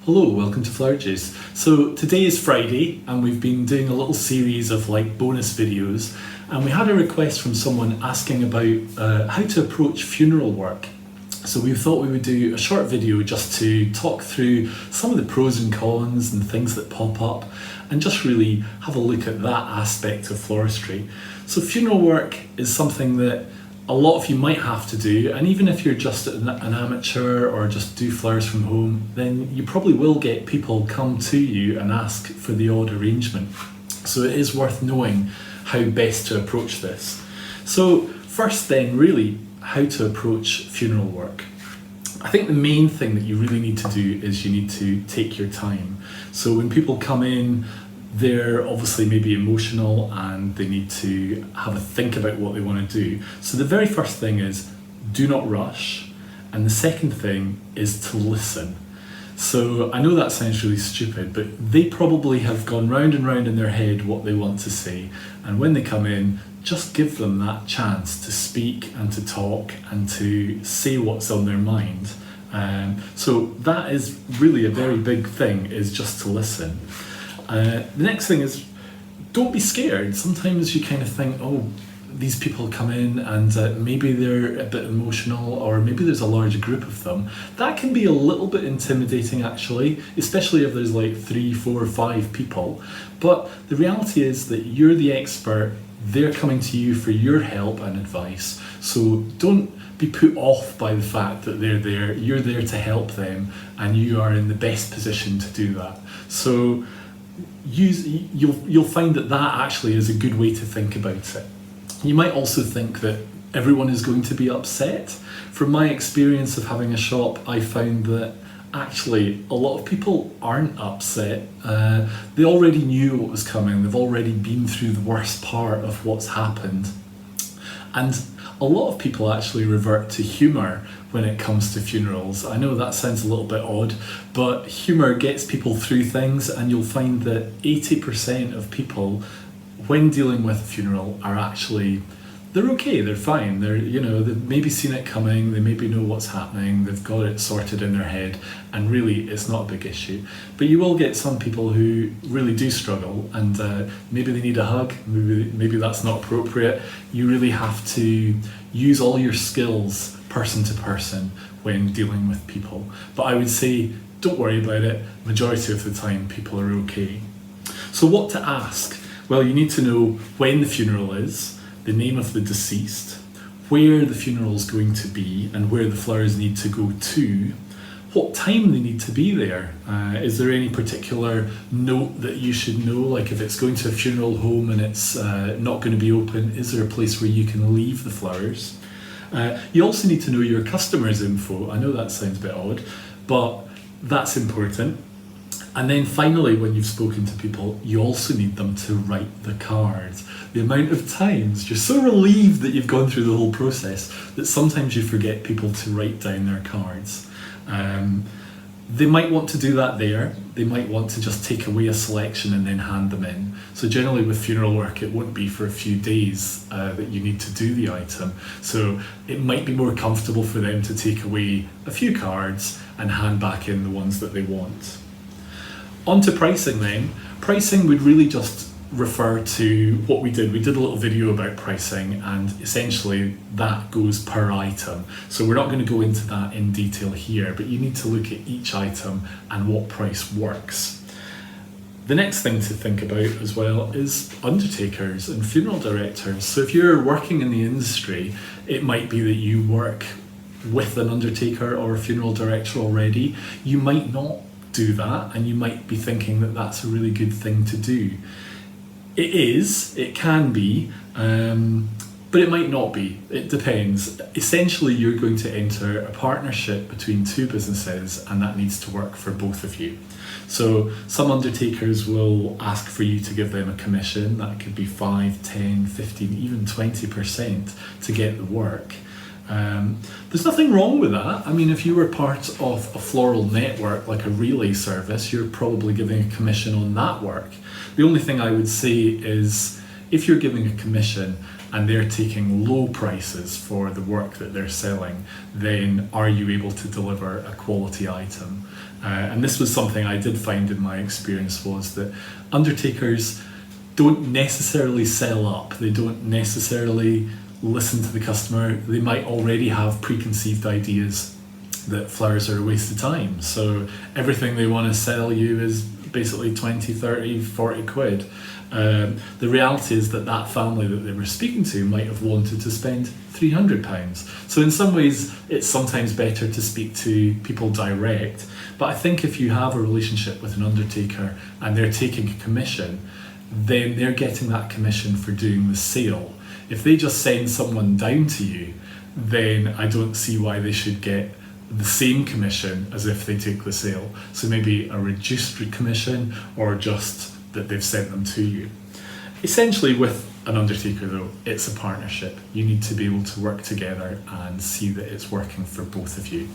Hello, welcome to Flower Juice. So today is Friday and we've been doing a little series of bonus videos, and we had a request from someone asking about how to approach funeral work. So we thought we would do a short video just to talk through some of the pros and cons and things that pop up, and just really have a look at that aspect of floristry. So funeral work is something that a lot of you might have to do, and even if you're just an amateur or just do flowers from home, then you probably will get people come to you and ask for the odd arrangement. So it is worth knowing how best to approach this. So first then, really, how to approach funeral work. I think the main thing that you really need to do is you need to take your time. So when people come in, they're obviously maybe emotional and they need to have a think about what they want to do. So the very first thing is do not rush, and the second thing is to listen. So I know that sounds really stupid, but they probably have gone round and round in their head what they want to say, and when they come in, just give them that chance to speak and to talk and to say what's on their mind. So that is really a very big thing, is just to listen. The next thing is, don't be scared. Sometimes you kind of think, oh, these people come in and maybe they're a bit emotional, or maybe there's a large group of them. That can be a little bit intimidating actually, especially if there's 3, 4, 5 people. But the reality is that you're the expert, they're coming to you for your help and advice. So don't be put off by the fact that they're there. You're there to help them, and you are in the best position to do that. So you'll find that actually is a good way to think about it. You might also think that everyone is going to be upset. From my experience of having a shop, I found that actually a lot of people aren't upset. They already knew what was coming. They've already been through the worst part of what's happened. And a lot of people actually revert to humour when it comes to funerals. I know that sounds a little bit odd, but humour gets people through things, and you'll find that 80% of people, when dealing with a funeral, are actually, they're okay, they're fine. They've maybe seen it coming, they maybe know what's happening, they've got it sorted in their head, and really it's not a big issue. But you will get some people who really do struggle, and maybe they need a hug, maybe that's not appropriate. You really have to use all your skills person to person when dealing with people. But I would say, don't worry about it. Majority of the time people are okay. So what to ask? Well, you need to know when the funeral is, the name of the deceased, where the funeral is going to be and where the flowers need to go to, what time they need to be there. Is there any particular note that you should know, like if it's going to a funeral home and it's not going to be open, is there a place where you can leave the flowers? You also need to know your customers' info. I know that sounds a bit odd, but that's important. And then finally, when you've spoken to people, you also need them to write the cards. The amount of times you're so relieved that you've gone through the whole process that sometimes you forget people to write down their cards. They might want to do that there. They might want to just take away a selection and then hand them in. So generally with funeral work, it won't be for a few days that you need to do the item. So it might be more comfortable for them to take away a few cards and hand back in the ones that they want. On to pricing then. Pricing would really just refer to what we did. We did a little video about pricing, and essentially that goes per item. So we're not going to go into that in detail here, but you need to look at each item and what price works. The next thing to think about as well is undertakers and funeral directors. So if you're working in the industry, it might be that you work with an undertaker or a funeral director already. You might not do that, and you might be thinking that that's a really good thing to do. It can be, but it might not be. It depends. Essentially, you're going to enter a partnership between two businesses, and that needs to work for both of you. So some undertakers will ask for you to give them a commission. That could be 5, 10, 15, even 20% to get the work. There's nothing wrong with that. I mean, if you were part of a floral network like a relay service, you're probably giving a commission on that work. The only thing I would say is, if you're giving a commission and they're taking low prices for the work that they're selling, then are you able to deliver a quality item? And this was something I did find in my experience, was that undertakers don't necessarily sell up. They don't necessarily listen to the customer. They might already have preconceived ideas that flowers are a waste of time. So everything they want to sell you is basically 20, 30, 40 quid. The reality is that that family that they were speaking to might have wanted to spend £300. So in some ways, it's sometimes better to speak to people direct. But I think if you have a relationship with an undertaker and they're taking a commission, then they're getting that commission for doing the sale. If they just send someone down to you, then I don't see why they should get the same commission as if they take the sale. So maybe a reduced commission, or just that they've sent them to you. Essentially, with an undertaker though, it's a partnership. You need to be able to work together and see that it's working for both of you.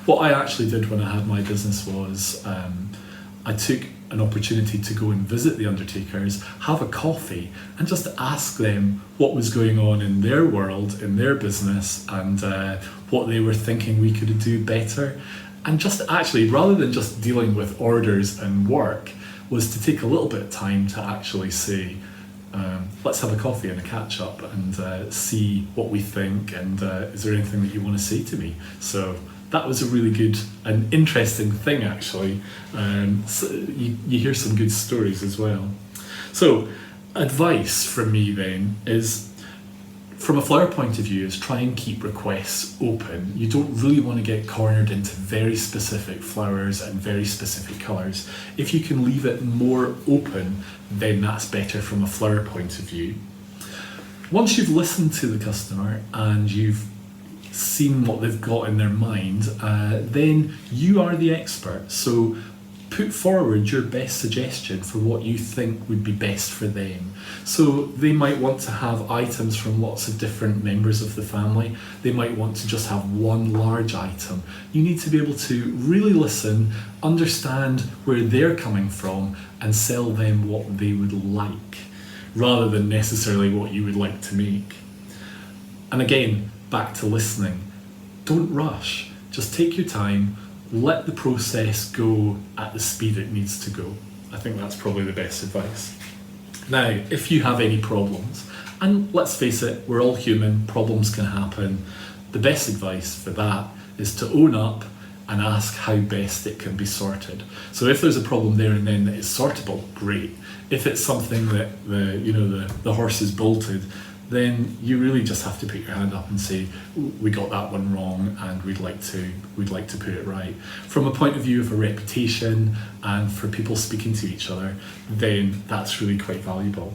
What I actually did when I had my business was I took an opportunity to go and visit the undertakers, have a coffee, and just ask them what was going on in their world, in their business, and what they were thinking we could do better. And just actually, rather than just dealing with orders and work, was to take a little bit of time to actually say, let's have a coffee and a catch up and see what we think, and is there anything that you want to say to me? So that was a really good and interesting thing, actually. So you hear some good stories as well. So advice from me then is, from a flower point of view, is try and keep requests open. You don't really want to get cornered into very specific flowers and very specific colours. If you can leave it more open, then that's better from a flower point of view. Once you've listened to the customer and you've seen what they've got in their mind, then you are the expert. So put forward your best suggestion for what you think would be best for them. So they might want to have items from lots of different members of the family. They might want to just have one large item. You need to be able to really listen, understand where they're coming from, and sell them what they would like, rather than necessarily what you would like to make. And again, back to listening. Don't rush. Just take your time. Let the process go at the speed it needs to go. I think that's probably the best advice. Now, if you have any problems, and let's face it, we're all human, problems can happen. The best advice for that is to own up and ask how best it can be sorted. So if there's a problem there and then that is sortable, great. If it's something that the horse is bolted, then you really just have to put your hand up and say, we got that one wrong and we'd like to put it right. From a point of view of a reputation and for people speaking to each other, then that's really quite valuable.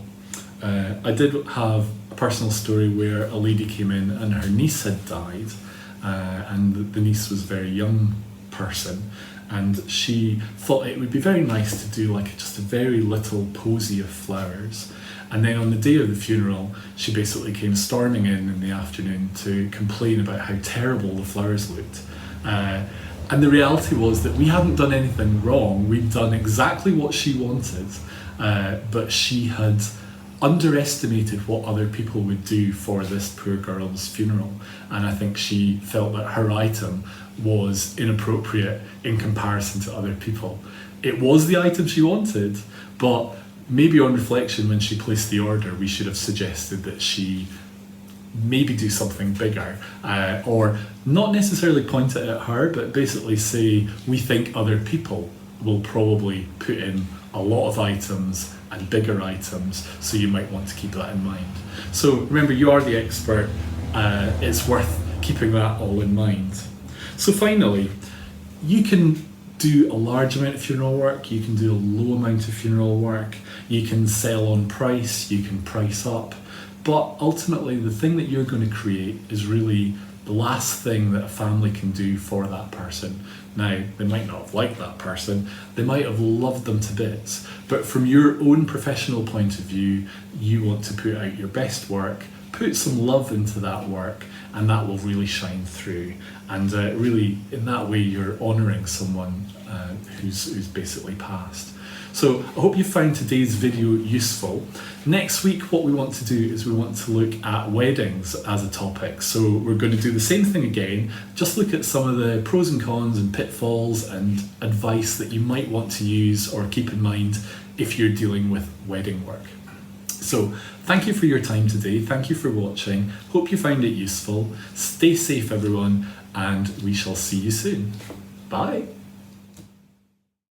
I did have a personal story where a lady came in and her niece had died, and the niece was a very young person, and she thought it would be very nice to do like just a very little posy of flowers. And then on the day of the funeral, she basically came storming in the afternoon to complain about how terrible the flowers looked. And the reality was that we hadn't done anything wrong. We'd done exactly what she wanted, but she had underestimated what other people would do for this poor girl's funeral. And I think she felt that her item was inappropriate in comparison to other people. It was the item she wanted, but maybe on reflection, when she placed the order, we should have suggested that she maybe do something bigger, or not necessarily point it at her, but basically say, we think other people will probably put in a lot of items and bigger items, so you might want to keep that in mind. So remember, you are the expert. It's worth keeping that all in mind. So finally, you can do a large amount of funeral work, you can do a low amount of funeral work, you can sell on price, you can price up, but ultimately the thing that you're going to create is really the last thing that a family can do for that person. Now, they might not have liked that person, they might have loved them to bits, but from your own professional point of view, you want to put out your best work, put some love into that work, and that will really shine through. And really, in that way, you're honouring someone who's basically passed. So I hope you found today's video useful. Next week, what we want to do is we want to look at weddings as a topic. So we're going to do the same thing again, just look at some of the pros and cons and pitfalls and advice that you might want to use or keep in mind if you're dealing with wedding work. So thank you for your time today. Thank you for watching. Hope you found it useful. Stay safe, everyone, and we shall see you soon. Bye.